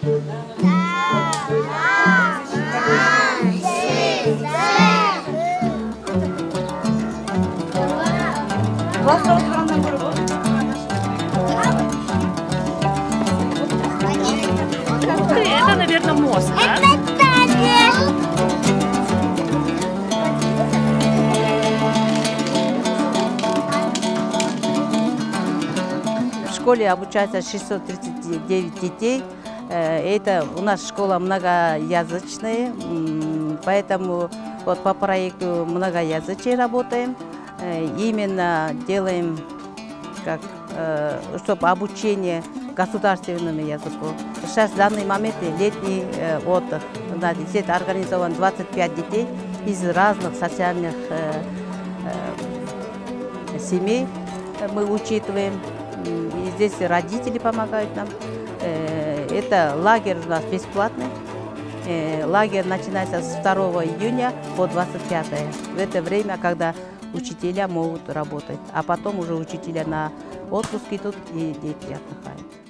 Это, наверное, мост, да? В школе обучается 639 детей. Это у нас школа многоязычная, поэтому вот по проекту многоязычия работаем. Именно делаем, чтобы обучение государственному языку. Сейчас в данный момент летний отдых. Здесь организован 25 детей из разных социальных семей. Мы учитываем. И здесь родители помогают нам. Это лагерь у нас бесплатный. Лагерь начинается с 2 июня по 25. В это время, когда учителя могут работать. А потом уже учителя на отпуск идут и дети отдыхают.